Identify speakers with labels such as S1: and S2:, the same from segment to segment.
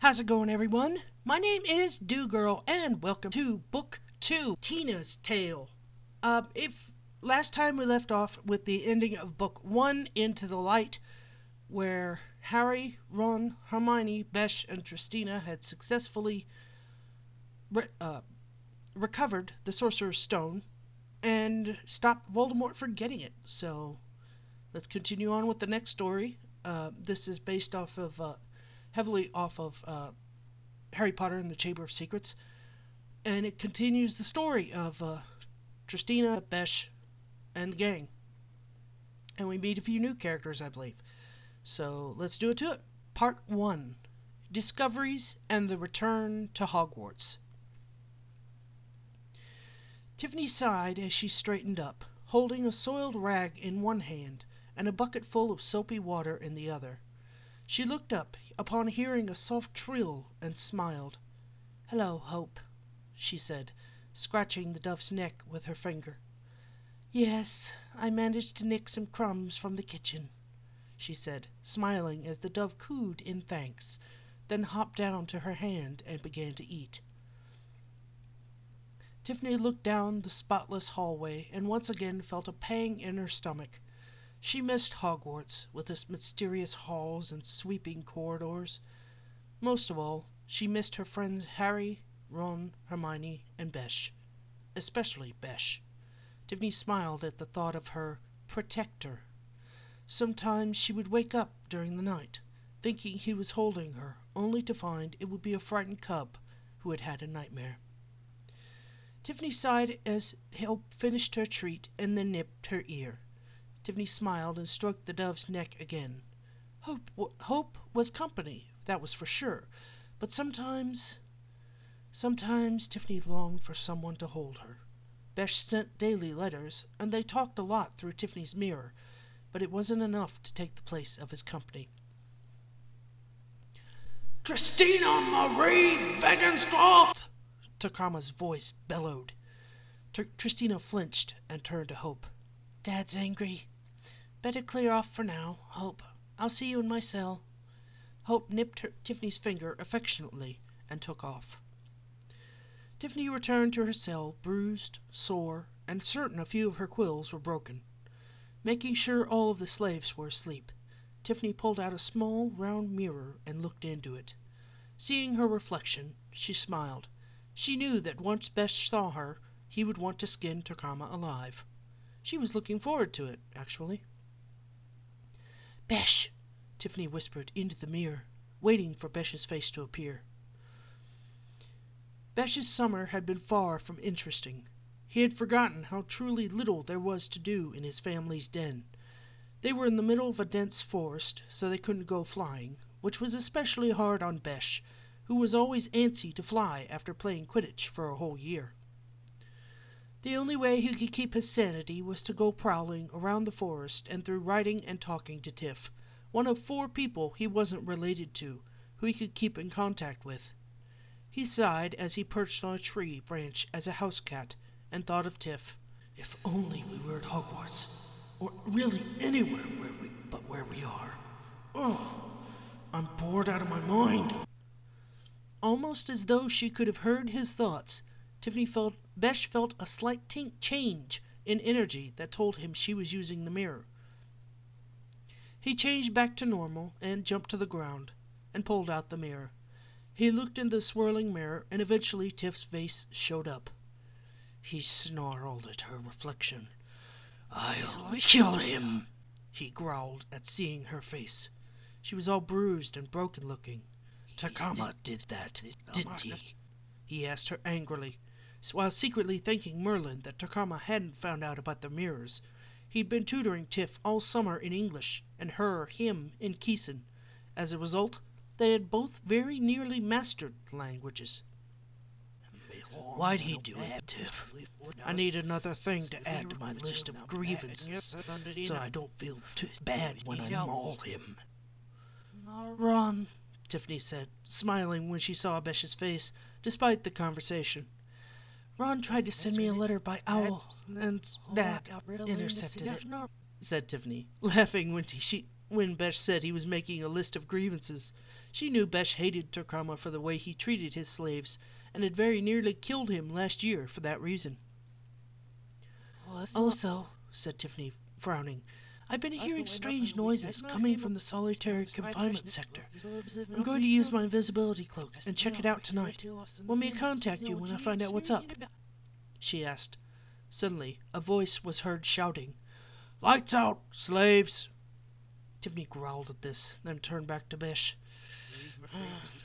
S1: How's it going, everyone? My name is Dieugirl, and welcome to Book 2, Tina's Tale. If last time we left off with the ending of Book 1, Into the Light, where Harry, Ron, Hermione, Besh, and Tristina had successfully recovered the Sorcerer's Stone and stopped Voldemort from getting it. So let's continue on with the next story. This is based off of heavily off of Harry Potter and the Chamber of Secrets, and it continues the story of Tristina, Besh, and the gang. And we meet a few new characters, I believe. So let's do it to it. Part 1. Discoveries and the Return to Hogwarts. Tiffany sighed as she straightened up, holding a soiled rag in one hand and a bucket full of soapy water in the other. She looked up upon hearing a soft trill and smiled. "Hello, Hope," she said, scratching the dove's neck with her finger. "Yes, I managed to nick some crumbs from the kitchen," she said, smiling as the dove cooed in thanks, then hopped down to her hand and began to eat. Tiffany looked down the spotless hallway and once again felt a pang in her stomach. She missed Hogwarts, with its mysterious halls and sweeping corridors. Most of all, she missed her friends Harry, Ron, Hermione, and Besh. Especially Besh. Tiffany smiled at the thought of her protector. Sometimes she would wake up during the night, thinking he was holding her, only to find it would be a frightened cub who had had a nightmare. Tiffany sighed as Hope finished her treat and then nipped her ear. Tiffany smiled and stroked the dove's neck again. Hope was company, that was for sure, but sometimes Tiffany longed for someone to hold her. Besh sent daily letters, and they talked a lot through Tiffany's mirror, but it wasn't enough to take the place of his company. "Tristina Marie Wagensdorf!" Takama's voice bellowed. Tristina flinched and turned to Hope. "Dad's angry. Better clear off for now, Hope. I'll see you in my cell." Hope nipped Tiffany's finger affectionately and took off. Tiffany returned to her cell, bruised, sore, and certain a few of her quills were broken. Making sure all of the slaves were asleep, Tiffany pulled out a small, round mirror and looked into it. Seeing her reflection, she smiled. She knew that once Besh saw her, he would want to skin Takama alive. She was looking forward to it, actually. "Besh," Tiffany whispered into the mirror, waiting for Besh's face to appear. Besh's summer had been far from interesting. He had forgotten how truly little there was to do in his family's den. They were in the middle of a dense forest, so they couldn't go flying, which was especially hard on Besh, who was always antsy to fly after playing quidditch for a whole year. The only way he could keep his sanity was to go prowling around the forest and through writing and talking to Tiff, one of 4 people he wasn't related to, who he could keep in contact with. He sighed as he perched on a tree branch as a house cat and thought of Tiff. "If only we were at Hogwarts, or really anywhere where we are. Oh, I'm bored out of my mind." Almost as though she could have heard his thoughts, Besh felt a slight change in energy that told him she was using the mirror. He changed back to normal and jumped to the ground and pulled out the mirror. He looked in the swirling mirror and eventually Tiff's face showed up. He snarled at her reflection. "I'll kill him," he growled at seeing her face. She was all bruised and broken looking. "Takama did that, didn't he?" he asked her angrily, while secretly thanking Merlin that Takama hadn't found out about the mirrors. He'd been tutoring Tiff all summer in English, and him in Keeson. As a result, they had both very nearly mastered the languages. "Why'd he do it, Tiff? I need another thing to add to my list of grievances, so I don't feel too bad when I maul him." "Ron," Tiffany said, smiling when she saw Besh's face, despite the conversation. "Ron tried to send me a letter by owl, and Dad intercepted it," said Tiffany, laughing when when Besh said he was making a list of grievances. She knew Besh hated Turkama for the way he treated his slaves, and had very nearly killed him last year for that reason. Also, said Tiffany, frowning, I've been hearing strange noises coming from the solitary confinement sector. I'm going to use my invisibility cloak and check it out tonight. Want me to contact you when I find out what's up? She asked. Suddenly, a voice was heard shouting, "Lights out, slaves!" Tiffany growled at this, then turned back to Besh.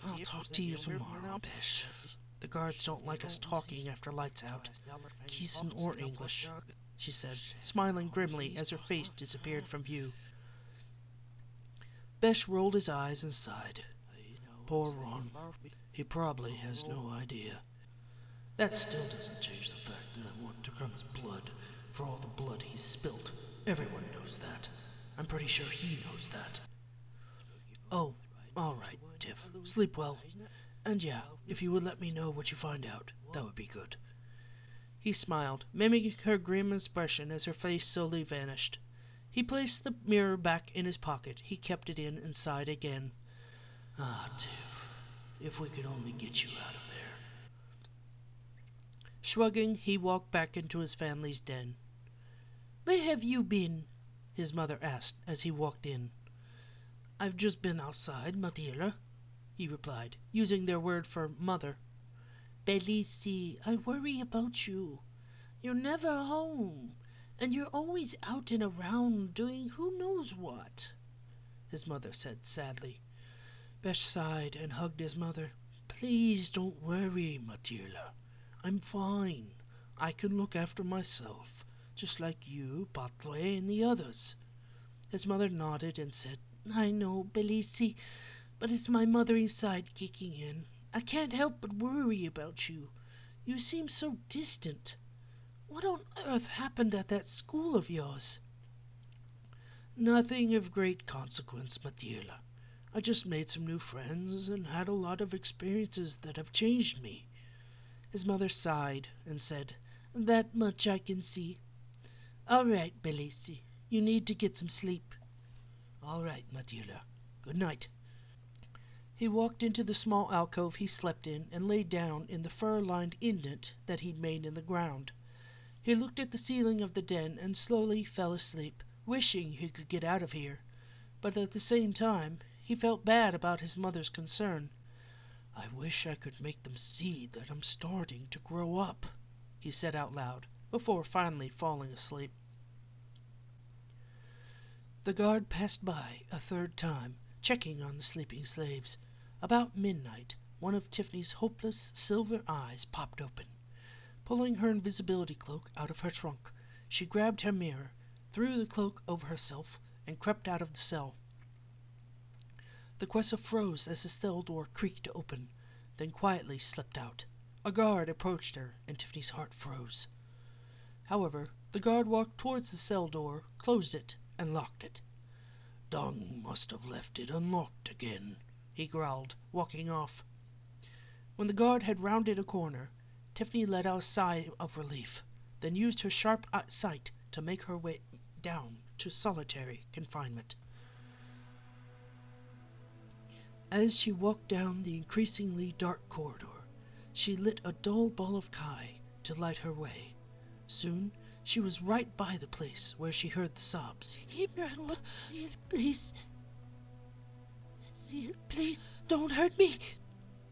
S1: I'll talk to you tomorrow, Besh. The guards don't like us talking after lights out, Keeson or English, she said, smiling grimly as her face disappeared from view. Besh rolled his eyes and sighed. Poor Ron. He probably has no idea. That still doesn't change the fact that I want Turkama's blood for all the blood he's spilt. Everyone knows that. I'm pretty sure he knows that. Oh, all right, Tiff. Sleep well. And yeah, if you would let me know what you find out, that would be good. He smiled, mimicking her grim expression as her face slowly vanished. He placed the mirror back in his pocket. He kept it in and sighed again. Ah, Tiff, if we could only get you out of there. Shrugging, he walked back into his family's den. Where have you been? His mother asked as he walked in. I've just been outside, Matilda, he replied, using their word for mother. Bellissy, I worry about you. You're never home, and you're always out and around doing who knows what, his mother said sadly. Besh sighed and hugged his mother. Please don't worry, Matilda. I'm fine. I can look after myself, just like you, Patre, and the others. His mother nodded and said, I know, Bellissy, but it's my mothering side kicking in. I can't help but worry about you. You seem so distant. What on earth happened at that school of yours? Nothing of great consequence, Matilda. I just made some new friends and had a lot of experiences that have changed me. His mother sighed and said, That much I can see. All right, Bellissy, you need to get some sleep. All right, Matilda. Good night. He walked into the small alcove he slept in and lay down in the fur-lined indent that he'd made in the ground. He looked at the ceiling of the den and slowly fell asleep, wishing he could get out of here. But at the same time, he felt bad about his mother's concern. I wish I could make them see that I'm starting to grow up, he said out loud, before finally falling asleep. The guard passed by a third time, checking on the sleeping slaves. About midnight, one of Tiffany's hopeless silver eyes popped open. Pulling her invisibility cloak out of her trunk, she grabbed her mirror, threw the cloak over herself, and crept out of the cell. The Quessa froze as the cell door creaked open, then quietly slipped out. A guard approached her, and Tiffany's heart froze. However, the guard walked towards the cell door, closed it, and locked it. Dung must have left it unlocked again, he growled, walking off. When the guard had rounded a corner, Tiffany let out a sigh of relief, then used her sharp sight to make her way down to solitary confinement. As she walked down the increasingly dark corridor, she lit a dull ball of kai to light her way. Soon, she was right by the place where she heard the sobs. Please, please, don't hurt me,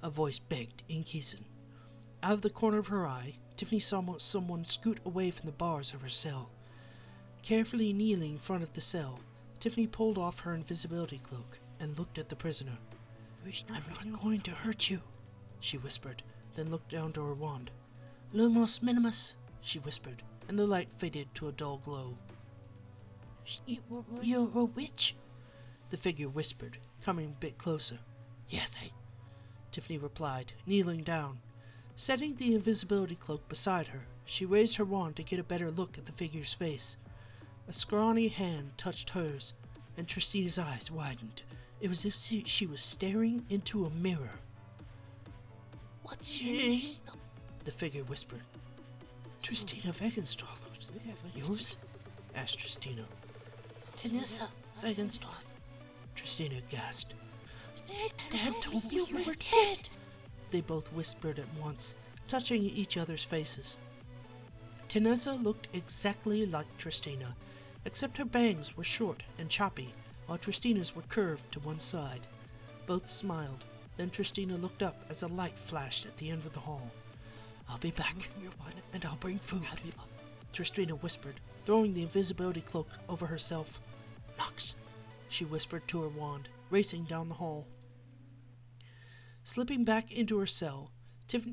S1: a voice begged in Keeson. Out of the corner of her eye, Tiffany saw someone scoot away from the bars of her cell. Carefully kneeling in front of the cell, Tiffany pulled off her invisibility cloak and looked at the prisoner. I'm not going to hurt you, she whispered, then looked down to her wand. Lumos minimus, she whispered, and the light faded to a dull glow. You're a witch? The figure whispered, coming a bit closer. Yes, Tiffany replied, kneeling down. Setting the invisibility cloak beside her, she raised her wand to get a better look at the figure's face. A scrawny hand touched hers, and Tristina's eyes widened. It was as if she was staring into a mirror. What's your name? The figure whispered. Tristina Wegenstroth. Yours? Asked Tristina. Tanissa Wegenstroth, Tristina gasped.
S2: Dad told me you were dead.
S1: They both whispered at once, touching each other's faces. Tinessa looked exactly like Tristina, except her bangs were short and choppy, while Tristina's were curved to one side. Both smiled. Then Tristina looked up as a light flashed at the end of the hall. "I'll be back, and I'll bring food," Tristina whispered, throwing the invisibility cloak over herself. "Nox," she whispered to her wand, racing down the hall. Slipping back into her cell,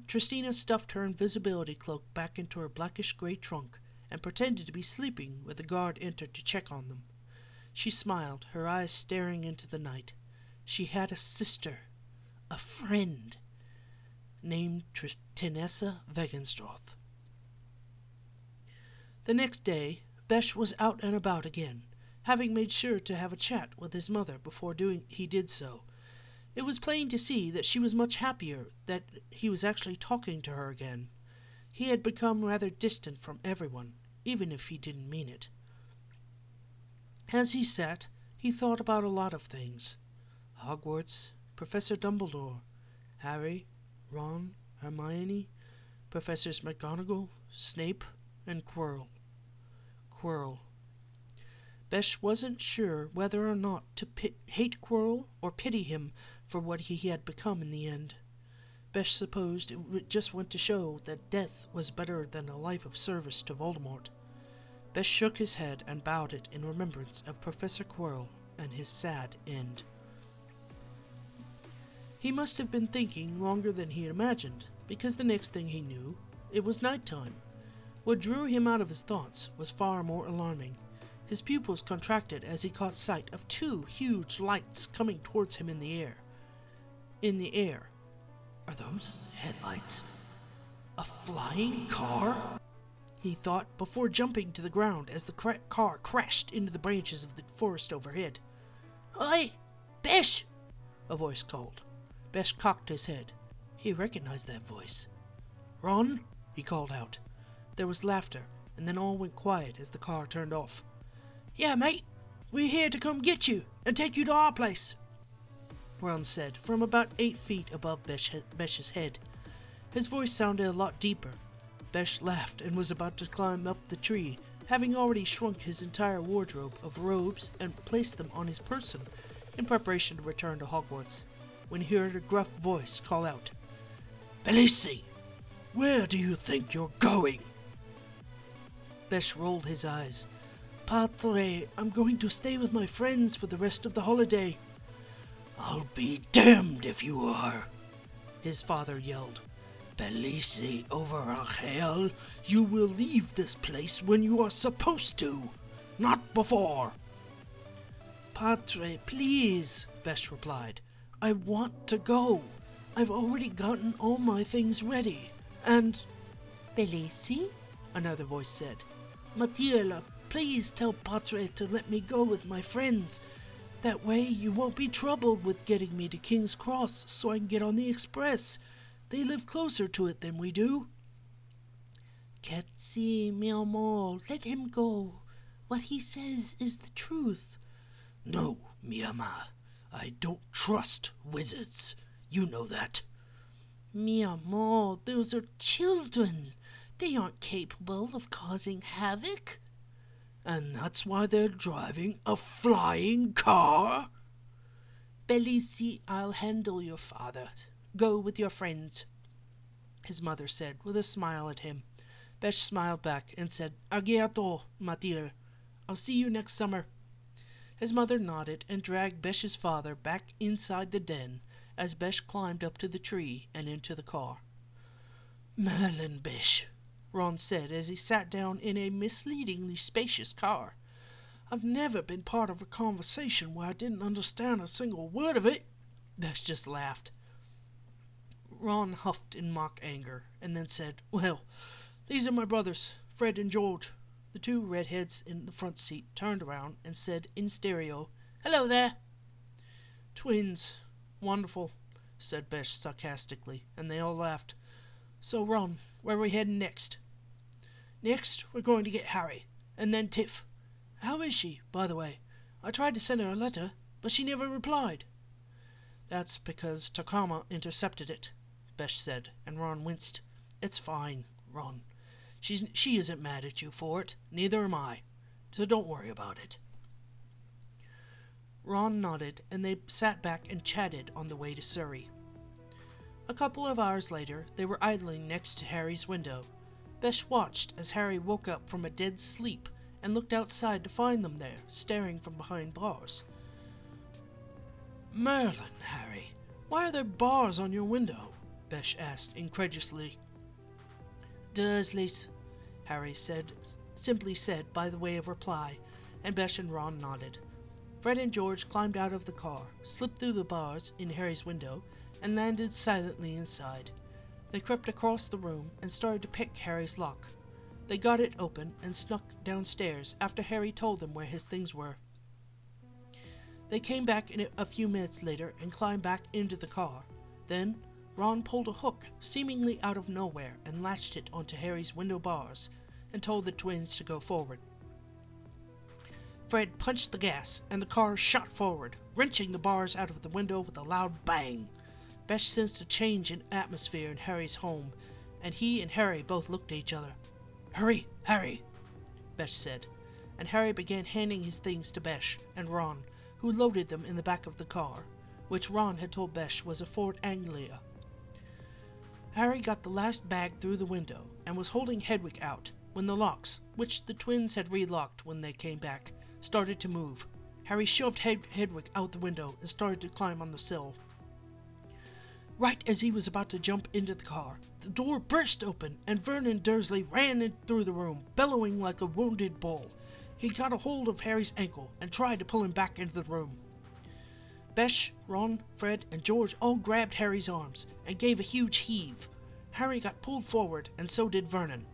S1: Tristina stuffed her invisibility cloak back into her blackish-gray trunk and pretended to be sleeping when the guard entered to check on them. She smiled, her eyes staring into the night. She had a sister, a friend, named Tinessa Wegenstroth. The next day, Besh was out and about again, having made sure to have a chat with his mother before he did so. It was plain to see that she was much happier that he was actually talking to her again. He had become rather distant from everyone, even if he didn't mean it. As he sat, he thought about a lot of things. Hogwarts, Professor Dumbledore, Harry, Ron, Hermione, Professors McGonagall, Snape, and Quirrell. Besh wasn't sure whether or not to hate Quirrell or pity him for what he had become in the end. Besh supposed it just went to show that death was better than a life of service to Voldemort. Besh shook his head and bowed it in remembrance of Professor Quirrell and his sad end. He must have been thinking longer than he had imagined, because the next thing he knew, it was night time. What drew him out of his thoughts was far more alarming. His pupils contracted as he caught sight of two huge lights coming towards him in the air.
S2: Are those headlights?
S1: A flying car? He thought, before jumping to the ground as the car crashed into the branches of the forest overhead.
S2: "Oi, Besh!"
S1: a voice called. Besh cocked his head. He recognized that voice. "Ron!" he called out. There was laughter, and then all went quiet as the car turned off.
S2: "Yeah, mate, we're here to come get you and take you to our place,"
S1: Ron said, from about 8 feet above Besh's head. His voice sounded a lot deeper. Besh laughed and was about to climb up the tree, having already shrunk his entire wardrobe of robes and placed them on his person in preparation to return to Hogwarts, when he heard a gruff voice call out,
S2: "Belisi, where do you think you're going?"
S1: Besh rolled his eyes. "Padre, I'm going to stay with my friends for the rest of the holiday."
S2: "I'll be damned if you are,"
S1: his father yelled.
S2: "Belisi Overangel, you will leave this place when you are supposed to, not before."
S1: "Padre, please," Besh replied. "I want to go. I've already gotten all my things ready, and—"
S2: "Belisi?"
S1: another voice said. "Matilda, please tell Padre to let me go with my friends. That way you won't be troubled with getting me to King's Cross so I can get on the express. They live closer to it than we do."
S2: "Ketsi, mi amor, let him go. What he says is the truth."
S1: "No, mi ama. I don't trust wizards. You know that."
S2: "Mi amor, those are children. They aren't capable of causing havoc."
S1: "And that's why they're driving a flying car?"
S2: "Belisi, I'll handle your father. Go with your friends,"
S1: his mother said with a smile at him. Besh smiled back and said, "Arigato, Matilda. I'll see you next summer." His mother nodded and dragged Besh's father back inside the den as Besh climbed up to the tree and into the car. "Merlin, Besh," Ron said as he sat down in a misleadingly spacious car. "I've never been part of a conversation where I didn't understand a single word of it." Besh just laughed. Ron huffed in mock anger and then said, "Well, these are my brothers, Fred and George." The two redheads in the front seat turned around and said in stereo, "Hello there." "Twins. Wonderful," said Besh sarcastically, and they all laughed. "So, Ron, where are we heading next?" "Next, we're going to get Harry, and then Tiff. How is she, by the way? I tried to send her a letter." but she never replied. That's because Takama intercepted it, Besh said, and Ron winced. It's fine, Ron. She isn't mad at you for it, neither am I, so don't worry about it. Ron nodded, and they sat back and chatted on the way to Surrey. A couple of hours later, they were idling next to Harry's window. Besh watched as Harry woke up from a dead sleep and looked outside to find them there, staring from behind bars. Merlin, Harry, why are there bars on your window? Besh asked incredulously. Dursleys, Harry simply said by the way of reply, and Besh and Ron nodded. Fred and George climbed out of the car, slipped through the bars in Harry's window, and landed silently inside. They crept across the room and started to pick Harry's lock. They got it open and snuck downstairs after Harry told them where his things were. They came back a few minutes later and climbed back into the car. Then Ron pulled a hook seemingly out of nowhere and latched it onto Harry's window bars and told the twins to go forward. Fred punched the gas and the car shot forward, wrenching the bars out of the window with a loud bang. Besh sensed a change in atmosphere in Harry's home, and he and Harry both looked at each other. Hurry, Harry, Besh said, and Harry began handing his things to Besh and Ron, who loaded them in the back of the car, which Ron had told Besh was a Ford Anglia. Harry got the last bag through the window and was holding Hedwig out when the locks, which the twins had relocked when they came back, started to move. Harry shoved Hedwig out the window and started to climb on the sill. Right as he was about to jump into the car, the door burst open and Vernon Dursley ran in through the room, bellowing like a wounded bull. He got a hold of Harry's ankle and tried to pull him back into the room. Besh, Ron, Fred, and George all grabbed Harry's arms and gave a huge heave. Harry got pulled forward, and so did Vernon.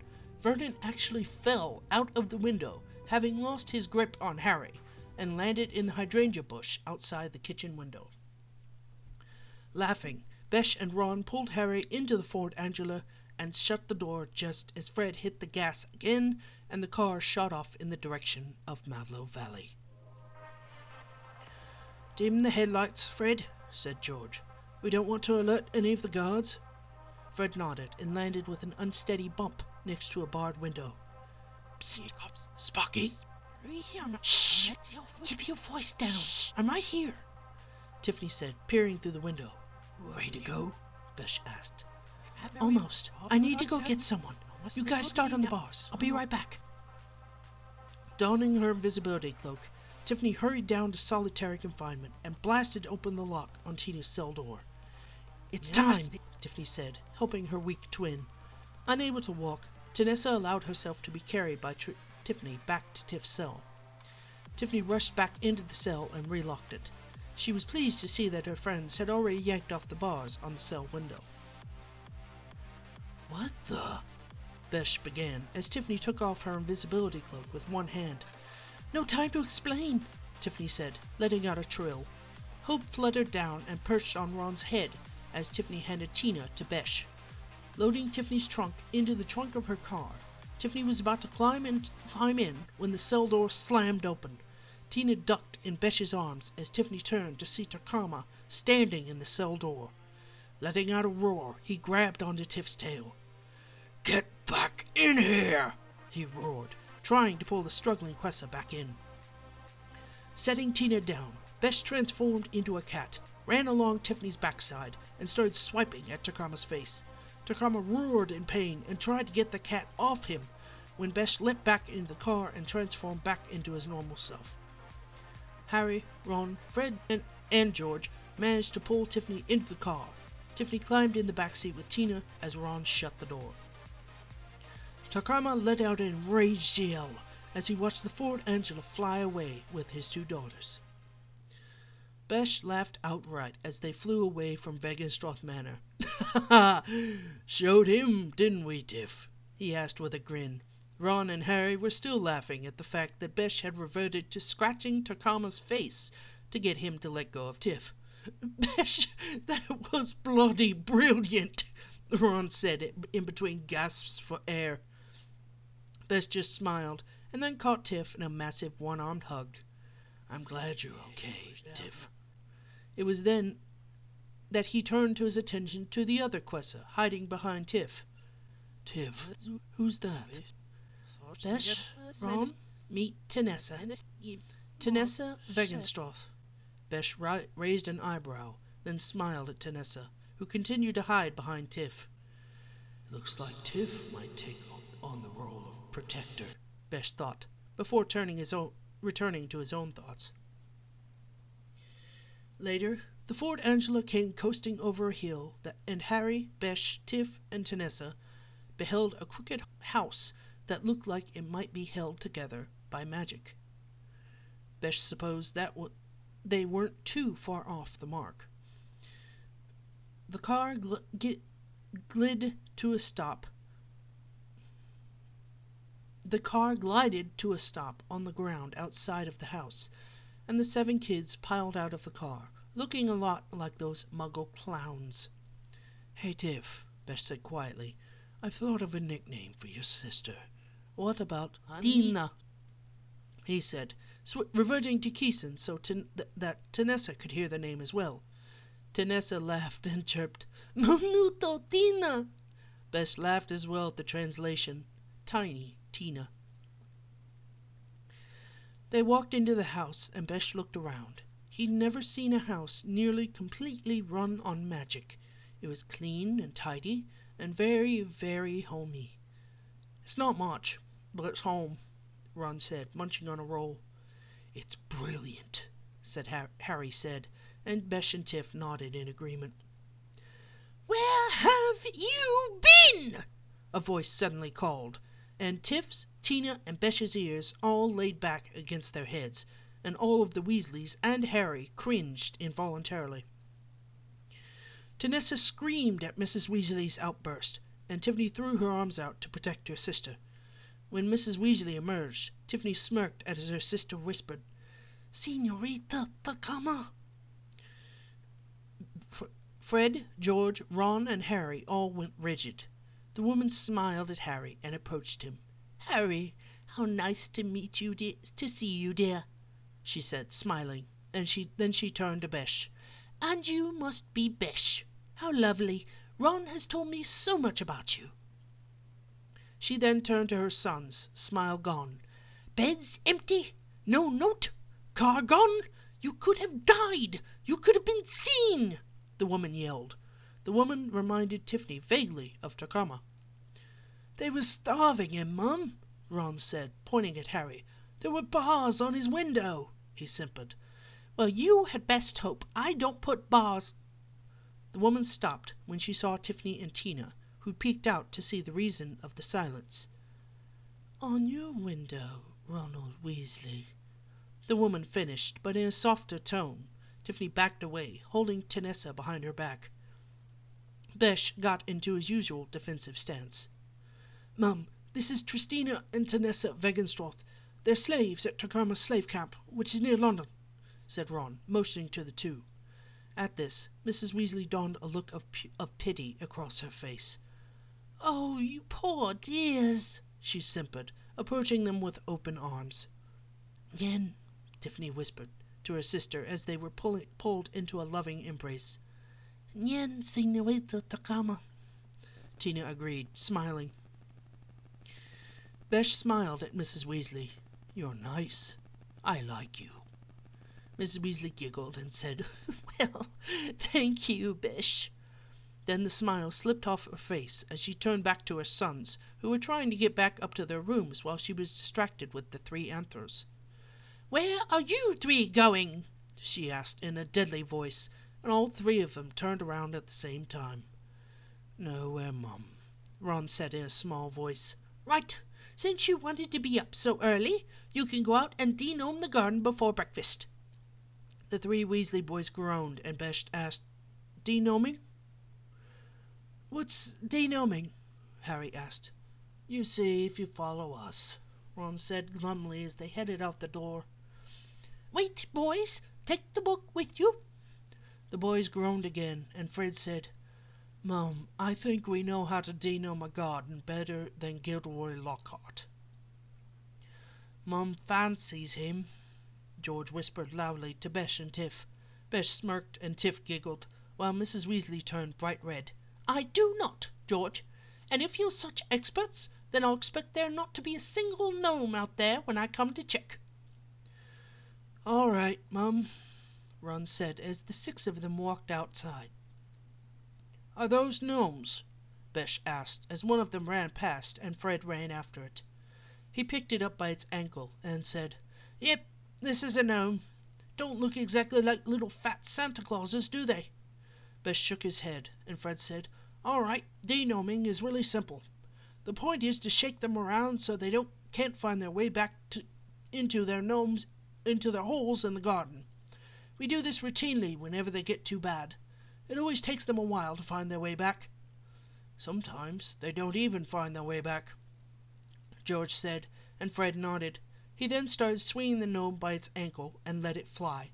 S1: Vernon actually fell out of the window, having lost his grip on Harry, and landed in the hydrangea bush outside the kitchen window. Laughing, Besh and Ron pulled Harry into the Ford Anglia and shut the door just as Fred hit the gas again and the car shot off in the direction of Mallow Valley. Dim the headlights, Fred, said George. We don't want to alert any of the guards. Fred nodded and landed with an unsteady bump next to a barred window. Psst, Sparky. Shh, keep your voice down. Shh. I'm right here, Tiffany said, peering through the window. Ready to go? Besh asked. Almost. I need to go get someone. You guys start on the bars. I'll be right back. Donning her invisibility cloak, Tiffany hurried down to solitary confinement and blasted open the lock on Tina's cell door. It's time, Tiffany said, helping her weak twin. Unable to walk, Tanessa allowed herself to be carried by Tiffany back to Tiff's cell. Tiffany rushed back into the cell and relocked it. She was pleased to see that her friends had already yanked off the bars on the cell window. What the? Besh began as Tiffany took off her invisibility cloak with one hand. No time to explain, Tiffany said, letting out a trill. Hope fluttered down and perched on Ron's head as Tiffany handed Tina to Besh. Loading Tiffany's trunk into the trunk of her car, Tiffany was about to climb in when the cell door slammed open. Tina ducked in Besh's arms as Tiffany turned to see Takama standing in the cell door. Letting out a roar, he grabbed onto Tiff's tail. Get back in here, he roared, trying to pull the struggling Quessa back in. Setting Tina down, Besh transformed into a cat, ran along Tiffany's backside, and started swiping at Takama's face. Takama roared in pain and tried to get the cat off him when Besh leapt back into the car and transformed back into his normal self. Harry, Ron, Fred, and George managed to pull Tiffany into the car. Tiffany climbed in the backseat with Tina as Ron shut the door. Takama let out an enraged yell as he watched the Ford Anglia fly away with his two daughters. Besh laughed outright as they flew away from Vegenstroth Manor. Showed him, didn't we, Tiff? He asked with a grin. Ron and Harry were still laughing at the fact that Besh had reverted to scratching Takama's face to get him to let go of Tiff. Besh, that was bloody brilliant, Ron said in between gasps for air. Besh just smiled and then caught Tiff in a massive one-armed hug.
S2: I'm glad you're okay, Tiff.
S1: It was then that he turned his attention to the other Quessa, hiding behind Tiff.
S2: Tiff,
S1: Who's that? Besh, Ron, meet Tanessa. Tanessa Wegenstroth. Besh raised an eyebrow, then smiled at Tanessa, who continued to hide behind Tiff.
S2: Looks like Tiff might take on the role of protector,
S1: Besh thought, before returning to his own thoughts. Later, the Fort Angela came coasting over a hill, and Harry, Besh, Tiff, and Tanessa beheld a crooked house that looked like it might be held together by magic. Besh supposed that they weren't too far off the mark. The car glided to a stop. The car glided to a stop on the ground outside of the house, and the 7 kids piled out of the car, looking a lot like those Muggle clowns.
S2: Hey, Tiff, Besh said quietly, I've thought of a nickname for your sister. What about
S1: Dina? He said, reverting to Keeson so that Tanessa could hear the name as well. Tanessa laughed and chirped, Monuto Tina! Besh laughed as well at the translation, Tiny Tina. They walked into the house, and Besh looked around. He'd never seen a house nearly completely run on magic. It was clean and tidy, and very, very homey. It's not much, but it's home, Ron said, munching on a roll.
S2: It's brilliant,
S1: Harry said, and Besh and Tiff nodded in agreement. Where have you been? A voice suddenly called, and Tiff's, Tina, and Besh's ears all laid back against their heads, and all of the Weasleys and Harry cringed involuntarily. Tanessa screamed at Mrs. Weasley's outburst, and Tiffany threw her arms out to protect her sister. When Mrs. Weasley emerged, Tiffany smirked as her sister whispered, Señorita Takama. Fred, George, Ron, and Harry all went rigid. The woman smiled at Harry and approached him. Harry, how nice to see you, dear, she said, smiling, and then she turned to Besh. And you must be Besh. How lovely. Ron has told me so much about you. She then turned to her sons, smile gone. Beds empty? No note? Car gone? You could have died. You could have been seen, the woman yelled. The woman reminded Tiffany vaguely of Takama. They were starving him, Mum, Ron said, pointing at Harry. There were bars on his window, he simpered. Well, you had best hope I don't put bars. The woman stopped when she saw Tiffany and Tina, who peeked out to see the reason of the silence. On your window, Ronald Weasley, the woman finished, but in a softer tone. Tiffany backed away, holding Tanessa behind her back. Besh got into his usual defensive stance. Mum, this is Tristina and Tanessa Wegenstroth. They're slaves at Takama's slave camp, which is near London, said Ron, motioning to the two. At this, Mrs. Weasley donned a look of pity across her face. Oh, you poor dears, she simpered, approaching them with open arms. Yen, Tiffany whispered to her sister as they were pulled into a loving embrace. Yen, Señorita Takama, Tina agreed, smiling. Besh smiled at Mrs. Weasley. You're nice. I like you. Mrs. Weasley giggled and said, Well, thank you, Besh. Then the smile slipped off her face as she turned back to her sons, who were trying to get back up to their rooms while she was distracted with the 3 anthers. Where are you 3 going? She asked in a deadly voice, and all 3 of them turned around at the same time. Nowhere, Mum, Ron said in a small voice. Right. Since you wanted to be up so early, you can go out and de-gnome the garden before breakfast. The 3 Weasley boys groaned, and Besh asked, De-gnoming? What's de-gnoming? Harry asked. You see if you follow us, Ron said glumly as they headed out the door. Wait, boys, take the book with you. The boys groaned again, and Fred said, Mum, I think we know how to de-gnome a garden better than Gilderoy Lockhart. Mum fancies him, George whispered loudly to Besh and Tiff. Besh smirked and Tiff giggled, while Mrs. Weasley turned bright red. "I do not, George. And if you're such experts, then I'll expect there not to be a single gnome out there when I come to check." "All right, Mum," Ron said as the 6 of them walked outside. "Are those gnomes?" Besh asked as one of them ran past and Fred ran after it. He picked it up by its ankle and said, "Yep, this is a gnome. Don't look exactly like little fat Santa Clauses, do they?" Besh shook his head, and Fred said, "All right, de-gnoming is really simple. The point is to shake them around so they can't find their way back into their holes in the garden. We do this routinely whenever they get too bad. It always takes them a while to find their way back." "Sometimes they don't even find their way back," George said, and Fred nodded. He then started swinging the gnome by its ankle and let it fly.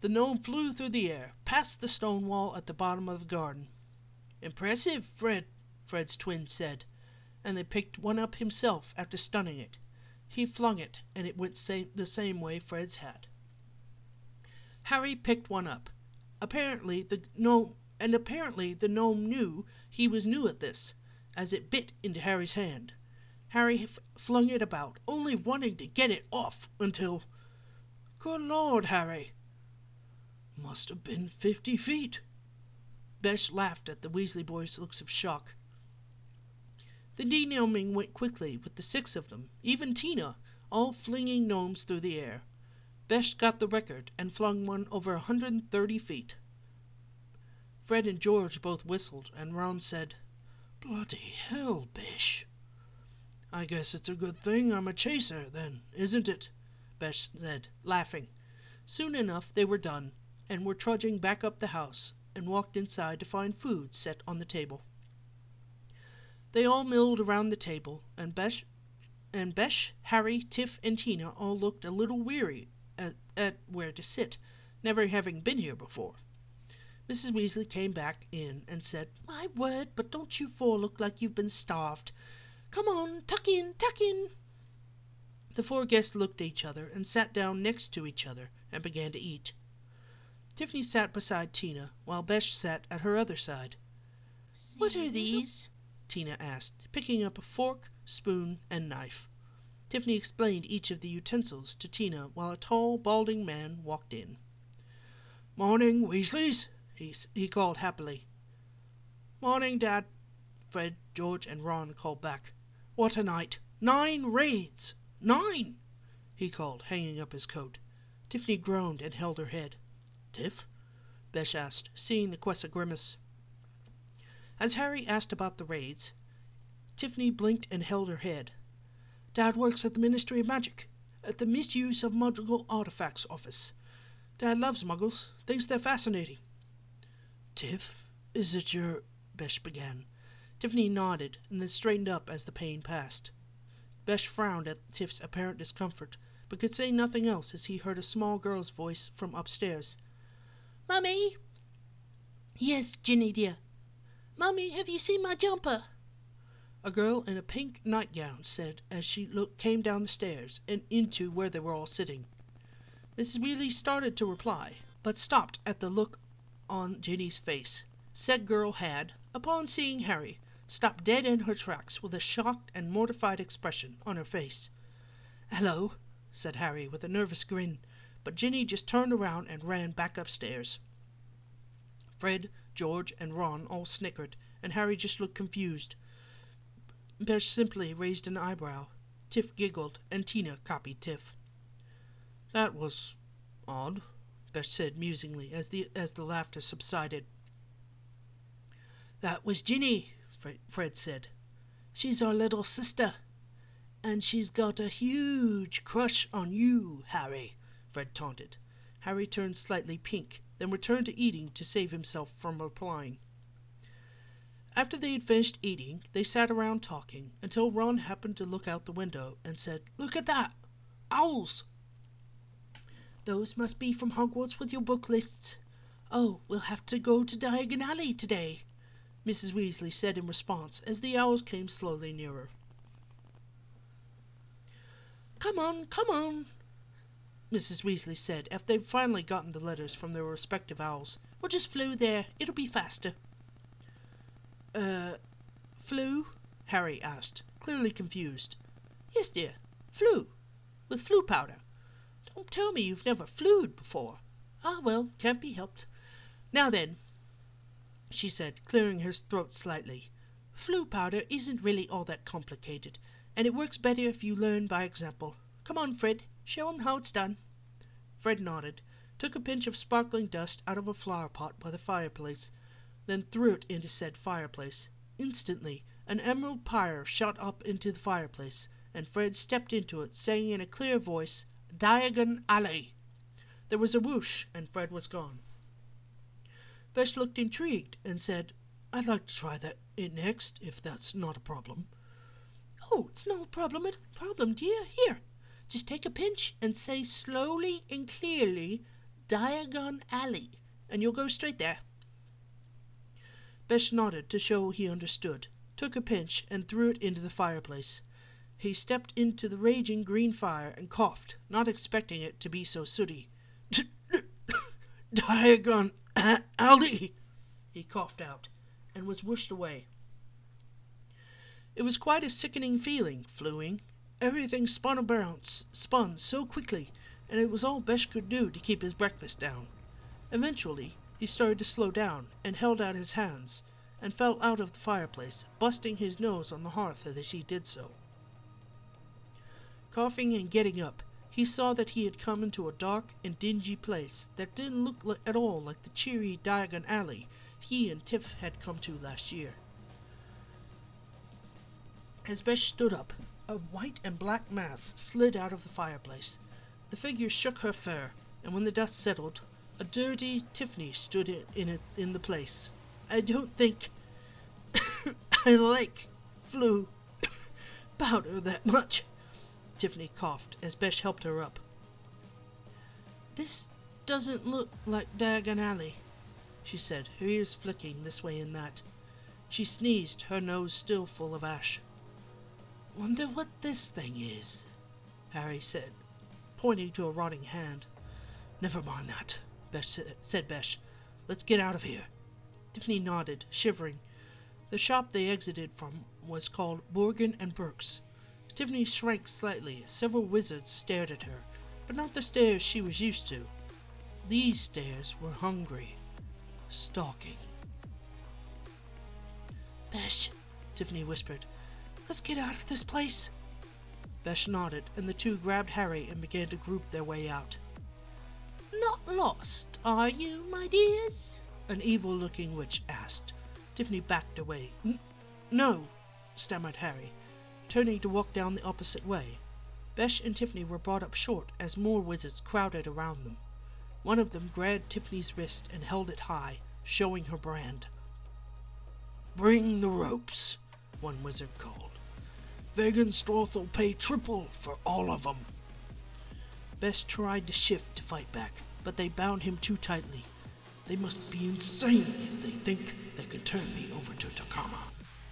S1: The gnome flew through the air, past the stone wall at the bottom of the garden. "Impressive, Fred's twin said, and they picked one up himself after stunning it. He flung it, and it went the same way Fred's had. Harry picked one up. Apparently the gnome knew he was new at this, as it bit into Harry's hand. Harry flung it about, only wanting to get it off until... "Good Lord, Harry!" "Must have been 50 feet. Besh laughed at the Weasley boys' looks of shock. The de-gnoming went quickly with the 6 of them, even Tina, all flinging gnomes through the air. Besh got the record and flung one over 130 feet. Fred and George both whistled, and Ron said, "Bloody hell, Besh." "I guess it's a good thing I'm a chaser, then, isn't it?" Besh said, laughing. Soon enough they were done, and were trudging back up the house, and walked inside to find food set on the table. They all milled around the table, and Besh, Harry, Tiff, and Tina all looked a little weary at where to sit, never having been here before. Mrs. Weasley came back in and said, "My word, but don't you 4 look like you've been starved. Come on, tuck in, tuck in." The 4 guests looked at each other and sat down next to each other and began to eat. Tiffany sat beside Tina, while Besh sat at her other side. "What are these?" Tina asked, picking up a fork, spoon, and knife. Tiffany explained each of the utensils to Tina while a tall, balding man walked in. "Morning, Weasleys," he called happily. "Morning, Dad," Fred, George, and Ron called back. "What a night! 9 raids! 9!" he called, hanging up his coat. Tiffany groaned and held her head. "Tiff?" Besh asked, seeing the Quessa grimace. As Harry asked about the raids, Tiffany blinked and held her head. "Dad works at the Ministry of Magic, at the Misuse of Muggle Artifacts office. Dad loves Muggles, thinks they're fascinating." "Tiff, is it your—" Besh began. Tiffany nodded and then straightened up as the pain passed. Besh frowned at Tiff's apparent discomfort, but could say nothing else as he heard a small girl's voice from upstairs. "Mummy!" "Yes, Ginny dear." "Mummy, have you seen my jumper?" A girl in a pink nightgown said as she came down the stairs and into where they were all sitting. Mrs. Weasley started to reply, but stopped at the look on Ginny's face. Said girl had, upon seeing Harry, stopped dead in her tracks with a shocked and mortified expression on her face. "Hello," said Harry with a nervous grin, but Ginny just turned around and ran back upstairs. Fred, George, and Ron all snickered, and Harry just looked confused. Besh simply raised an eyebrow. Tiff giggled, and Tina copied Tiff. "That was odd," Besh said musingly as the laughter subsided. "That was Ginny," Fred said. "She's our little sister, and she's got a huge crush on you, Harry," Fred taunted. Harry turned slightly pink, then returned to eating to save himself from replying. After they had finished eating, they sat around talking until Ron happened to look out the window and said, "Look at that! Owls!" "Those must be from Hogwarts with your book lists. Oh, we'll have to go to Diagon Alley today," Mrs. Weasley said in response as the owls came slowly nearer. Come on," Mrs. Weasley said after they'd finally gotten the letters from their respective owls. "We'll just flew there. It'll be faster." Flew?" Harry asked, clearly confused. "Yes, dear. Flew. With flu powder. Don't tell me you've never flewed before. Ah, well, can't be helped. Now then," she said, clearing her throat slightly, "flu powder isn't really all that complicated, and it works better if you learn by example. Come on, Fred. Show 'em how it's done." Fred nodded, took a pinch of sparkling dust out of a flower pot by the fireplace, then threw it into said fireplace. Instantly, an emerald pyre shot up into the fireplace, and Fred stepped into it, saying in a clear voice, "Diagon Alley." There was a whoosh, and Fred was gone. Besh looked intrigued and said, "I'd like to try it next, if that's not a problem." "Oh, it's no problem, dear. Here, just take a pinch and say slowly and clearly, 'Diagon Alley,' and you'll go straight there." Besh nodded to show he understood, took a pinch and threw it into the fireplace. He stepped into the raging green fire and coughed, not expecting it to be so sooty. "Diagon Alley," he coughed out, and was whooshed away. It was quite a sickening feeling, fluing. Everything spun so quickly, and it was all Besh could do to keep his breakfast down. Eventually, he started to slow down, and held out his hands, and fell out of the fireplace, busting his nose on the hearth as he did so. Coughing and getting up, he saw that he had come into a dark and dingy place that didn't look at all like the cheery Diagon Alley he and Tiff had come to last year. As Besh stood up, a white and black mass slid out of the fireplace. The figure shook her fur, and when the dust settled, a dirty Tiffany stood in the place. "I don't think I like flu powder that much," Tiffany coughed as Besh helped her up. "This doesn't look like Diagon Alley," she said, her ears flicking this way and that. She sneezed, her nose still full of ash. "Wonder what this thing is," Harry said, pointing to a rotting hand. "Never mind that," said Besh. "Let's get out of here." Tiffany nodded, shivering. The shop they exited from was called Morgan and Burke's. Tiffany shrank slightly as several wizards stared at her, but not the stares she was used to. These stares were hungry, stalking. "Besh," Tiffany whispered, "let's get out of this place." Besh nodded, and the two grabbed Harry and began to group their way out. "Not lost, are you, my dears?" an evil-looking witch asked. Tiffany backed away. No," stammered Harry, turning to walk down the opposite way. Besh and Tiffany were brought up short as more wizards crowded around them. One of them grabbed Tiffany's wrist and held it high, showing her brand. "Bring the ropes," one wizard called. "Vagenstroth'll pay triple for all of 'em." Besh tried to shift to fight back, but they bound him too tightly. "They must be insane if they think they can turn me over to Takama,"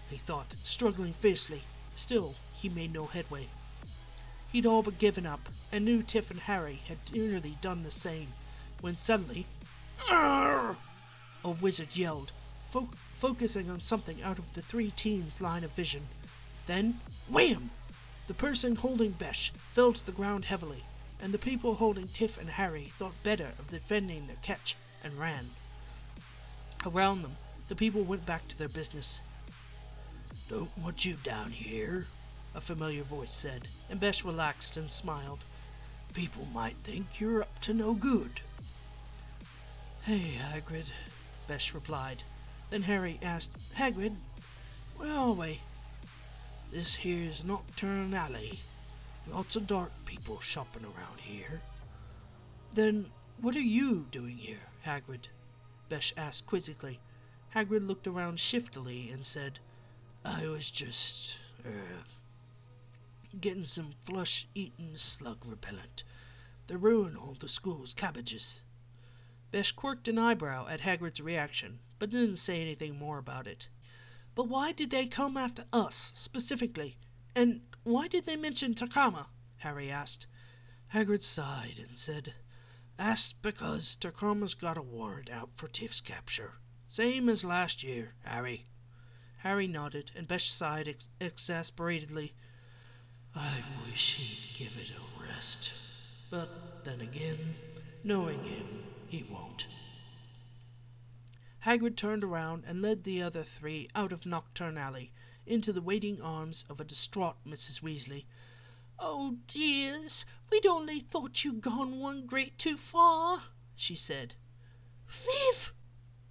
S1: he thought, struggling fiercely. Still, he made no headway. He'd all but given up, and knew Tiff and Harry had nearly done the same, when suddenly, "Arr!" a wizard yelled, focusing on something out of the three teens' line of vision. Then, wham! The person holding Besh fell to the ground heavily, and the people holding Tiff and Harry thought better of defending their catch and ran. Around them, the people went back to their business. "Don't want you down here," a familiar voice said, and Besh relaxed and smiled. "People might think you're up to no good." "Hey, Hagrid," Besh replied. Then Harry asked, "Hagrid, where are we?" "This here's Nocturne Alley. Lots of dark people shopping around here." "Then what are you doing here, Hagrid?" Besh asked quizzically. Hagrid looked around shiftily and said, "I was just, getting some flush-eating slug repellent. They ruin all the school's cabbages." Besh quirked an eyebrow at Hagrid's reaction, but didn't say anything more about it. "But why did they come after us, specifically? And why did they mention Takama?" Harry asked. Hagrid sighed and said, "That's because Tacama's got a warrant out for Tiff's capture. Same as last year, Harry." Harry nodded, and Besh sighed exasperatedly. "I wish he'd give it a rest. But then again, knowing him, he won't." Hagrid turned around and led the other three out of Knockturn Alley into the waiting arms of a distraught Mrs. Weasley. "Oh, dears, we'd only thought you'd gone one great too far," she said. "Tiff!"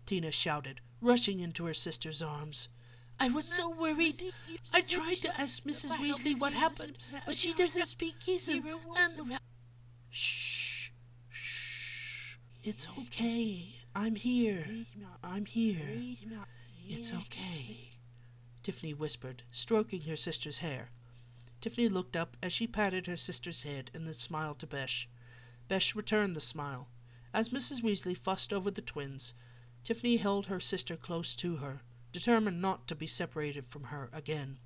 S1: Tina shouted, rushing into her sister's arms. "I was so worried. I tried to ask Mrs. Weasley what happened, but she doesn't speak Kizan, and—" "Shh, shh. It's okay. I'm here. It's okay," Tiffany whispered, stroking her sister's hair. Tiffany looked up as she patted her sister's head and then smiled to Besh. Besh returned the smile. As Mrs. Weasley fussed over the twins, Tiffany held her sister close to her, determined not to be separated from her again.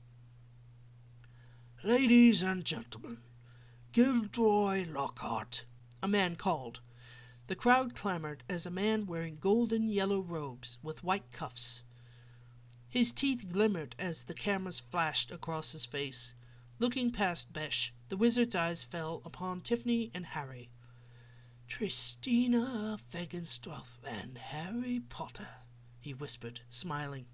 S2: "Ladies and gentlemen, Gilderoy Lockhart,"
S1: a man called. The crowd clamored as a man wearing golden yellow robes with white cuffs. His teeth glimmered as the cameras flashed across his face. Looking past Besh, the wizard's eyes fell upon Tiffany and Harry.
S2: "Tristina Fegenstroth and Harry Potter," he whispered, smiling.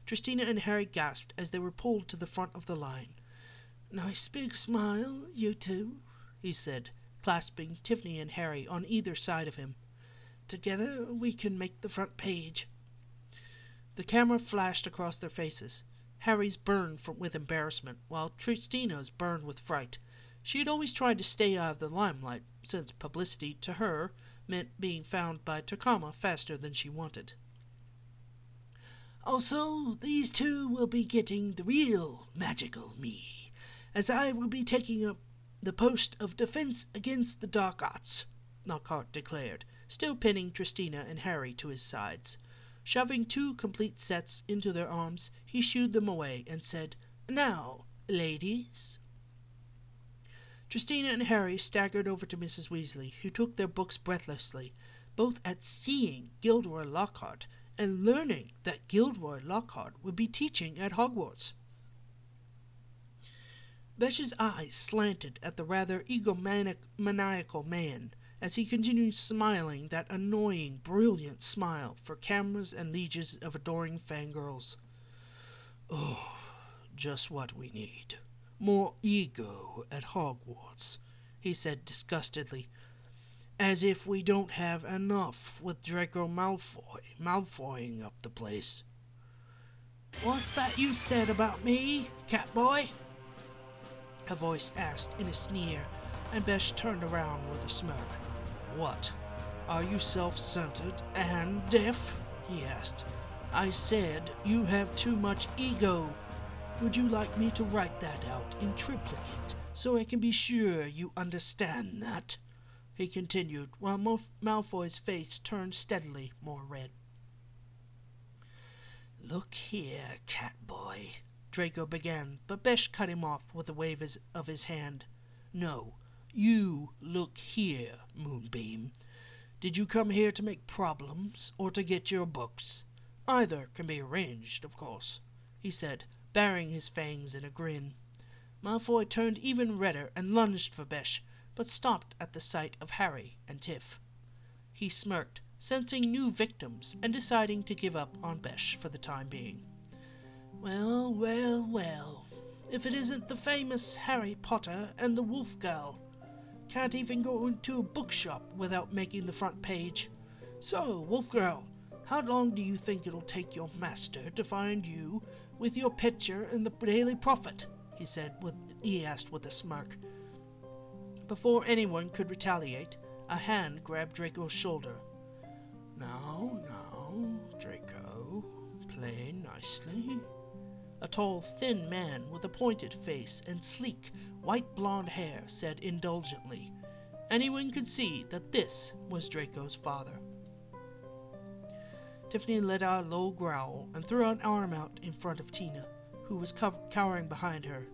S1: Tristina and Harry gasped as they were pulled to the front of the line.
S2: "Nice big smile, you two,"
S1: he said, clasping Tiffany and Harry on either side of him.
S2: "Together we can make the front page."
S1: The camera flashed across their faces. Harry's burned with embarrassment, while Tristina's burned with fright. She had always tried to stay out of the limelight, since publicity, to her, meant being found by Tacama faster than she wanted.
S2: "Also, these two will be getting the real magical me, as I will be taking up the post of defense against the dark arts,"
S1: Lockhart declared, still pinning Tristina and Harry to his sides. Shoving 2 complete sets into their arms, he shooed them away and said, "Now, ladies." Tristina and Harry staggered over to Mrs. Weasley, who took their books breathlessly, both at seeing Gilderoy Lockhart and learning that Gilderoy Lockhart would be teaching at Hogwarts. Besh's eyes slanted at the rather egomaniacal man as he continued smiling that annoying, brilliant smile for cameras and legions of adoring fangirls.
S2: "Oh, just what we need. More ego at Hogwarts," he said disgustedly. "As if we don't have enough with Draco Malfoy Malfoying up the place."
S1: "What's that you said about me, Catboy?" a voice asked in a sneer, and Besh turned around with a smirk.
S2: "What? Are you self-centered and deaf?" he asked. "I said you have too much ego. Would you like me to write that out in triplicate so I can be sure you understand that?" he continued, while Malfoy's face turned steadily more red.
S1: "Look here, Catboy," Draco began, but Besh cut him off with a wave of his hand.
S2: "No, you look here, Moonbeam. Did you come here to make problems or to get your books? Either can be arranged, of course," he said, baring his fangs in a grin.
S1: Malfoy turned even redder and lunged for Besh, but stopped at the sight of Harry and Tiff. He smirked, sensing new victims and deciding to give up on Besh for the time being.
S2: Well, well, well. If it isn't the famous Harry Potter and the Wolf Girl. Can't even go into a bookshop without making the front page. So, Wolf Girl, how long do you think it'll take your master to find you with your picture in the Daily Prophet? He asked with a smirk.
S1: Before anyone could retaliate, a hand grabbed Draco's shoulder.
S2: Now, Draco, play nicely.
S1: A tall, thin man with a pointed face and sleek, white blonde hair said indulgently. Anyone could see that this was Draco's father. Tiffany let out a low growl and threw an arm out in front of Tina, who was cowering behind her.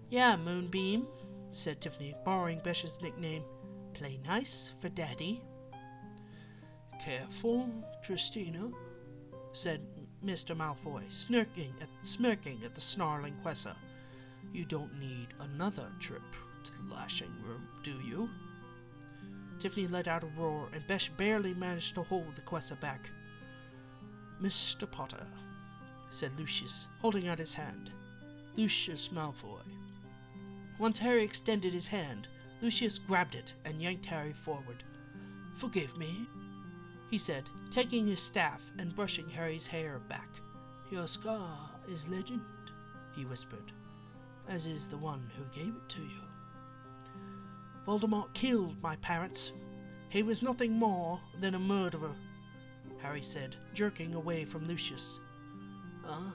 S1: "Yeah, Moonbeam," said Tiffany, borrowing Besh's nickname. "Play nice for Daddy." "Careful, Tristina," said Mr. Malfoy, smirking at the snarling Quessa. "You don't need another trip to the lashing room, do you?" Tiffany let out a roar, and Besh barely managed to hold the Quessa back. "Mr. Potter," said Lucius, holding out his hand. "Lucius Malfoy." Once Harry extended his hand, Lucius grabbed it and yanked Harry forward. "Forgive me," he said, taking his staff and brushing Harry's hair back. "Your scar is legend," he whispered, "as is the one who gave it to you." "Voldemort killed my parents. He was nothing more than a murderer," Harry said, jerking away from Lucius. "Ah,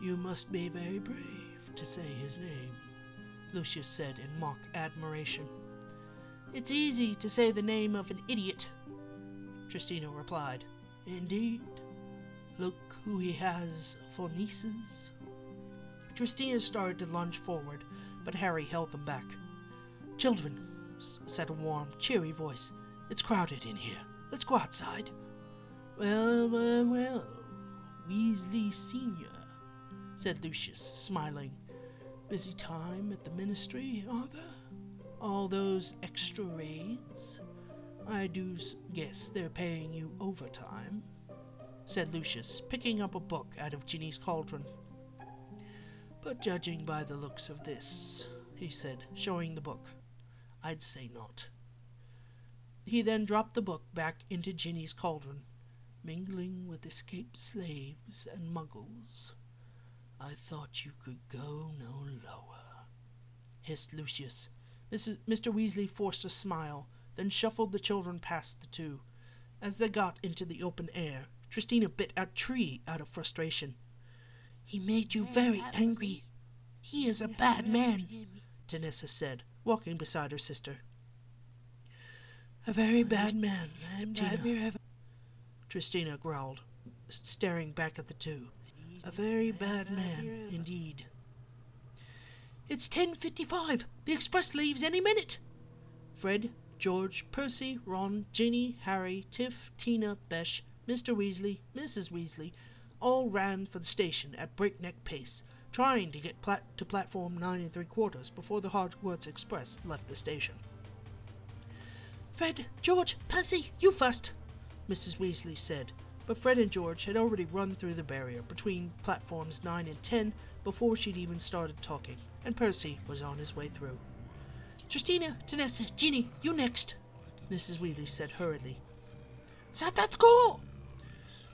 S1: you must be very brave to say his name," Lucius said in mock admiration. "It's easy to say the name of an idiot," Tristina replied. "Indeed. Look who he has for nieces." Tristina started to lunge forward, but Harry held them back. "Children," said a warm, cheery voice, "it's crowded in here. Let's go outside." Well, Weasley Senior," said Lucius, smiling. "Busy time at the Ministry, are there? All those extra raids? I do guess they're paying you overtime," said Lucius, picking up a book out of Ginny's cauldron. "But judging by the looks of this," he said, showing the book, "I'd say not." He then dropped the book back into Ginny's cauldron. "Mingling with escaped slaves and muggles. I thought you could go no lower," hissed Lucius. Mr. Weasley forced a smile, then shuffled the children past the two. As they got into the open air, Tristina bit a tree out of frustration. "He made you very angry. He is a bad man," Tanissa said, walking beside her sister. "A very bad man, Tina," Tristina growled, staring back at the two. "A very bad man, indeed." "It's 10:55. The express leaves any minute." Fred, George, Percy, Ron, Ginny, Harry, Tiff, Tina, Besh, Mr. Weasley, Mrs. Weasley all ran for the station at breakneck pace, trying to get to platform 9 3/4 before the Hogwarts Express left the station. "Fred, George, Percy, you first," Mrs. Weasley said, but Fred and George had already run through the barrier between platforms 9 and 10 before she'd even started talking, and Percy was on his way through. "Tristina, Tanessa, Ginny, you next," Mrs. Weasley said hurriedly. "Set that go!"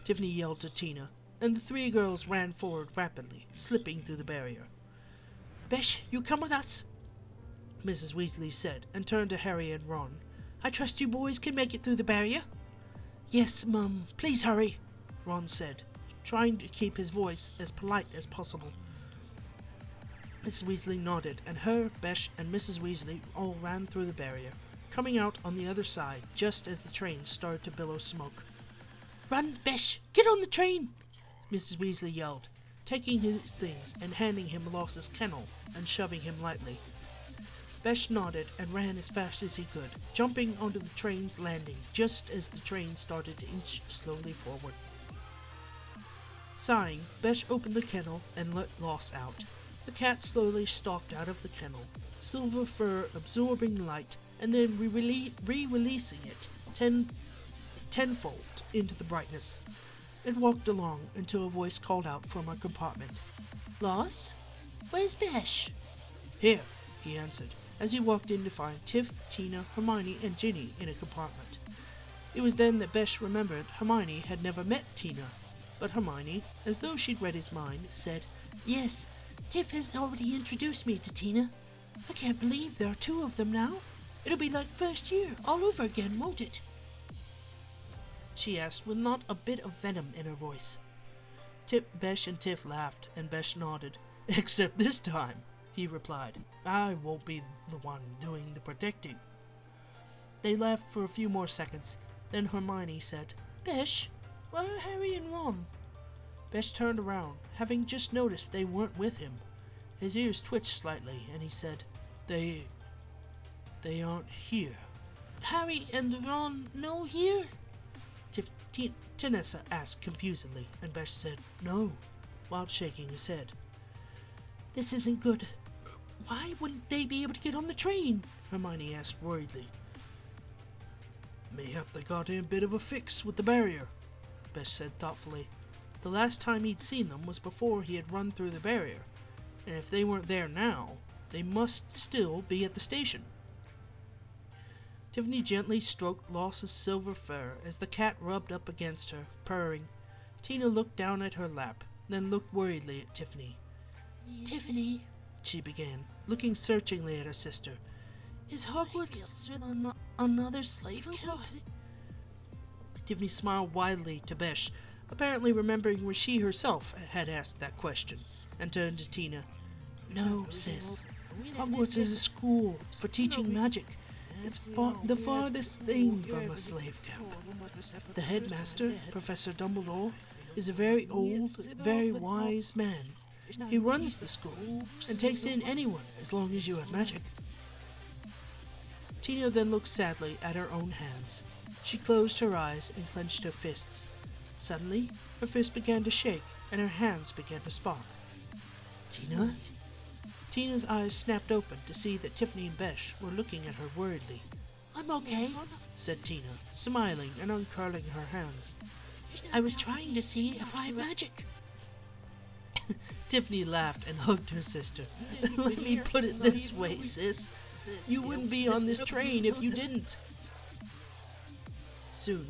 S1: Tiffany yelled to Tina, and the three girls ran forward rapidly, slipping through the barrier. "Besh, you come with us," Mrs. Weasley said, and turned to Harry and Ron. "I trust you boys can make it through the barrier." "Yes, Mum, please hurry," Ron said, trying to keep his voice as polite as possible. Mrs. Weasley nodded, and her, Besh, and Mrs. Weasley all ran through the barrier, coming out on the other side just as the train started to billow smoke. "Run, Besh! Get on the train!" Mrs. Weasley yelled, taking his things and handing him Loss's kennel and shoving him lightly. Besh nodded and ran as fast as he could, jumping onto the train's landing just as the train started to inch slowly forward. Sighing, Besh opened the kennel and let Loss out. The cat slowly stalked out of the kennel, silver fur absorbing light and then re-releasing it tenfold into the brightness. It walked along until a voice called out from a compartment. "Loss? Where's Besh?" "Here," he answered, as he walked in to find Tiff, Tina, Hermione, and Ginny in a compartment. It was then that Besh remembered Hermione had never met Tina, but Hermione, as though she'd read his mind, said, "Yes, Tiff has already introduced me to Tina. I can't believe there are two of them now. It'll be like first year all over again, won't it?" she asked with not a bit of venom in her voice. Besh and Tiff laughed, and Besh nodded. "Except this time," he replied. "I won't be the one doing the protecting." They laughed for a few more seconds. Then Hermione said, "Besh, where are Harry and Ron?" Besh turned around, having just noticed they weren't with him. His ears twitched slightly, and he said, "They They aren't here.
S2: Harry and Ron no here?
S1: Tanessa asked confusedly, and Besh said no, while shaking his head.
S2: This isn't good. Why wouldn't they be able to get on the train?
S1: Hermione asked worriedly. Mayhap they got in a bit of a fix with the barrier, Besh said thoughtfully. The last time he'd seen them was before he had run through the barrier, and if they weren't there now, they must still be at the station. Tiffany gently stroked Loss's silver fur as the cat rubbed up against her, purring. Tina looked down at her lap, then looked worriedly at Tiffany.
S2: Tiffany,
S1: she began, looking searchingly at her sister.
S2: Is Hogwarts another slave camp?
S1: Tiffany smiled widely to Besh, apparently remembering when she herself had asked that question, and turned to Tina.
S2: No, sis.
S1: Hogwarts is a school for teaching magic. It's the farthest thing from a slave camp. The headmaster, Professor Dumbledore, is a very old, very wise man. He runs the school and takes in anyone as long as you have magic. Tina then looked sadly at her own hands. She closed her eyes and clenched her fists. Suddenly, her fist began to shake and her hands began to spark. Tina? Tina's eyes snapped open to see that Tiffany and Besh were looking at her worriedly.
S2: I'm okay,
S1: said Tina, smiling and uncurling her hands.
S2: I was trying to see if I have magic.
S1: Tiffany laughed and hugged her sister. Let me put it this way, sis. You wouldn't be on this train if you didn't. Soon,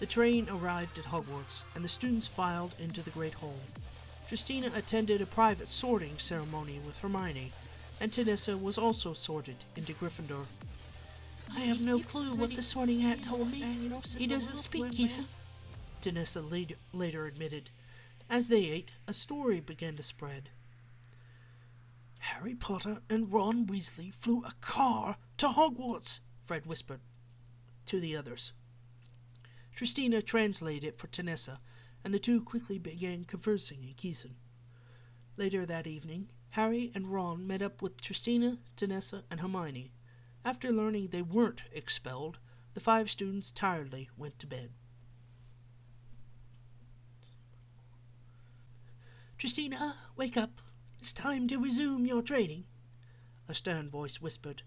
S1: the train arrived at Hogwarts, and the students filed into the Great Hall. Tristina attended a private sorting ceremony with Hermione, and Tanessa was also sorted into Gryffindor.
S2: I have no clue what the sorting hat told me. He doesn't speak, Kisa,
S1: Tanessa later admitted. As they ate, a story began to spread. Harry Potter and Ron Weasley flew a car to Hogwarts, Fred whispered to the others. Tristina translated it for Tanessa, and the two quickly began conversing in Kiesan. Later that evening, Harry and Ron met up with Tristina, Tanessa, and Hermione. After learning they weren't expelled, the 5 students tiredly went to bed.
S2: Tristina, wake up. It's time to resume your training,
S1: a stern voice whispered.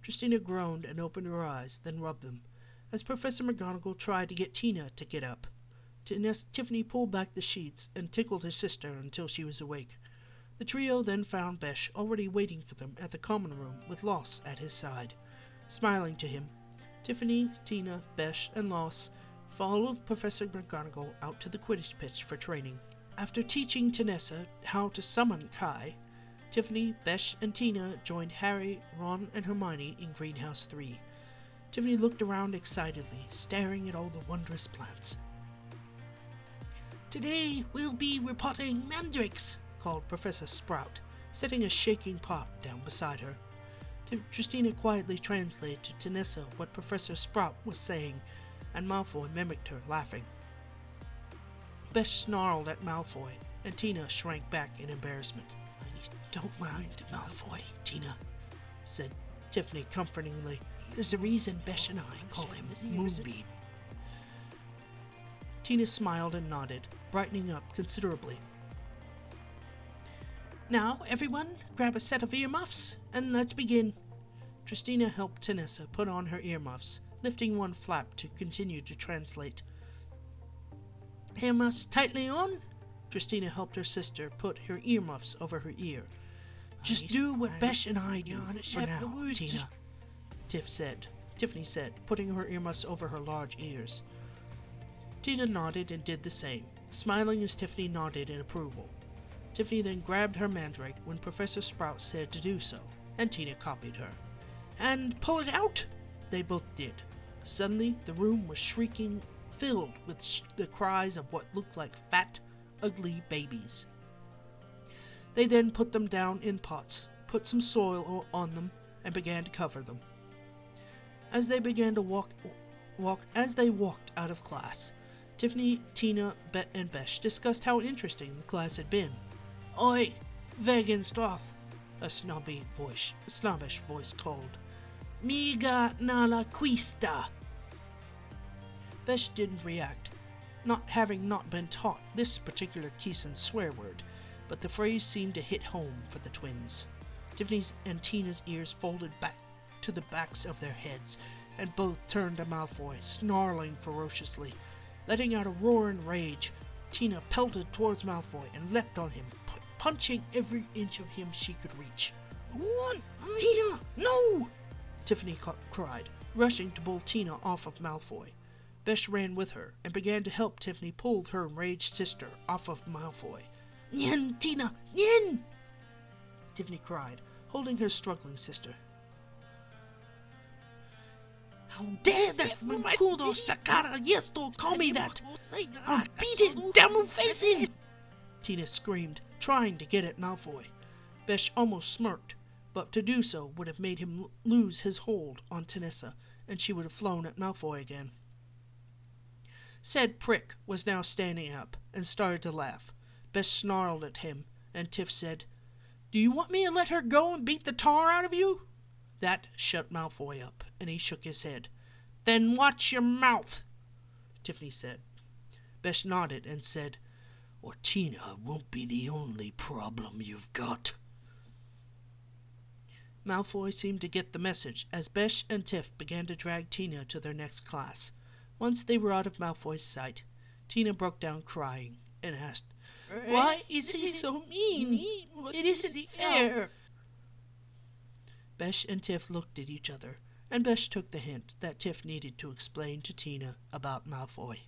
S1: Tristina groaned and opened her eyes, then rubbed them, as Professor McGonagall tried to get Tina to get up. Tiffany pulled back the sheets and tickled her sister until she was awake. The trio then found Besh already waiting for them at the common room with Loss at his side. Smiling to him, Tiffany, Tina, Besh, and Loss followed Professor McGonagall out to the Quidditch pitch for training. After teaching Tanessa how to summon Kai, Tiffany, Besh, and Tina joined Harry, Ron, and Hermione in Greenhouse 3. Tiffany looked around excitedly, staring at all the wondrous plants.
S2: Today we'll be repotting mandrakes,
S1: called Professor Sprout, setting a shaking pot down beside her. Tristina quietly translated to Tanessa what Professor Sprout was saying, and Malfoy mimicked her, laughing. Besh snarled at Malfoy, and Tina shrank back in embarrassment.
S2: Don't mind Malfoy, Tina,
S1: said Tiffany comfortingly.
S2: There's a reason Besh and I call him Moonbeam.
S1: Tina smiled and nodded, brightening up considerably.
S2: Now, everyone, grab a set of earmuffs, and let's begin.
S1: Tristina helped Tanessa put on her earmuffs, lifting one flap to continue to translate.
S2: Earmuffs tightly on?
S1: Tristina helped her sister put her earmuffs over her ear.
S2: Just do what Besh and I do
S1: for now, Tina, Tiffany said, putting her earmuffs over her large ears. Tina nodded and did the same, smiling as Tiffany nodded in approval. Tiffany then grabbed her mandrake when Professor Sprout said to do so, and Tina copied her.
S2: And pull it out!
S1: They both did. Suddenly, the room was shrieking, filled with the cries of what looked like fat, ugly babies. They then put them down in pots, put some soil on them, and began to cover them. As they began to walked out of class, Tiffany, Tina, and Besh discussed how interesting the class had been.
S2: Oi, Vegan Stroth,
S1: a snobbish voice called.
S2: Miga nala quista.
S1: Besh didn't react, having not been taught this particular Keeson swear word, but the phrase seemed to hit home for the twins. Tiffany's and Tina's ears folded back to the backs of their heads, and both turned to Malfoy, snarling ferociously. Letting out a roar in rage, Tina pelted towards Malfoy and leapt on him, punching every inch of him she could reach.
S2: What? Tina, no!
S1: Tiffany cried, rushing to pull Tina off of Malfoy. Besh ran with her and began to help Tiffany pull her enraged sister off of Malfoy.
S2: Nyen, Tina, nyen!
S1: Tiffany cried, holding her struggling sister.
S2: How dare that Mancudo Sakara Yesto call me that! I'll beat his damn face in!
S1: Tina screamed, trying to get at Malfoy. Besh almost smirked, but to do so would have made him lose his hold on Tanissa, and she would have flown at Malfoy again. Said prick was now standing up and started to laugh. Besh snarled at him, and Tiff said, "Do you want me to let her go and beat the tar out of you?" That shut Malfoy up, and he shook his head. "Then watch your mouth," Tiffany said. Besh nodded and said, "Or Tina won't be the only problem you've got." Malfoy seemed to get the message as Besh and Tiff began to drag Tina to their next class. Once they were out of Malfoy's sight, Tina broke down crying and asked,
S2: "Why is he so mean? It isn't fair."
S1: Besh and Tiff looked at each other, and Besh took the hint that Tiff needed to explain to Tina about Malfoy.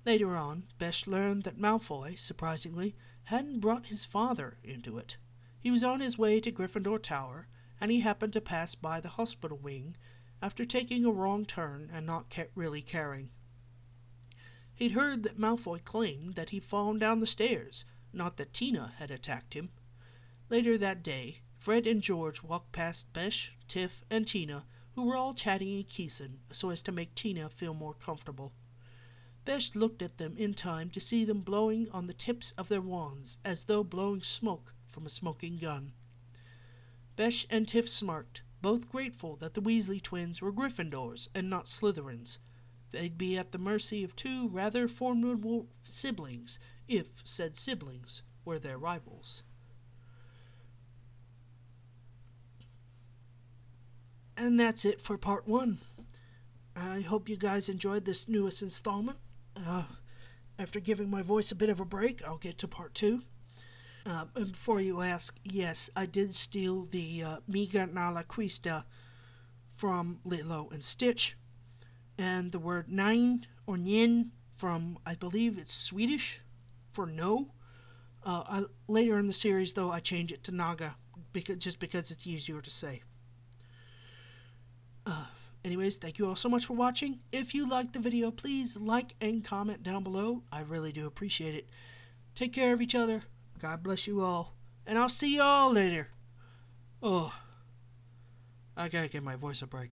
S1: Later on, Besh learned that Malfoy, surprisingly, hadn't brought his father into it. He was on his way to Gryffindor Tower, and he happened to pass by the hospital wing after taking a wrong turn and not really caring. He'd heard that Malfoy claimed that he'd fallen down the stairs, not that Tina had attacked him. Later that day, Fred and George walked past Besh, Tiff, and Tina, who were all chatting in Keeson so as to make Tina feel more comfortable. Besh looked at them in time to see them blowing on the tips of their wands as though blowing smoke from a smoking gun. Besh and Tiff smirked, both grateful that the Weasley twins were Gryffindors and not Slytherins. They'd be at the mercy of two rather formidable siblings, if said siblings were their rivals. And that's it for part 1. I hope you guys enjoyed this newest installment. After giving my voice a bit of a break, I'll get to part 2. And before you ask, yes, I did steal the Miga nala quista from Lilo and Stitch, and the word nine or nyen from, I believe it's Swedish for no. Later in the series, though, I change it to Naga just because it's easier to say. Anyways, thank you all so much for watching. If you liked the video, please like and comment down below. I really do appreciate it. Take care of each other. God bless you all. And I'll see you all later. Oh, I gotta give my voice a break.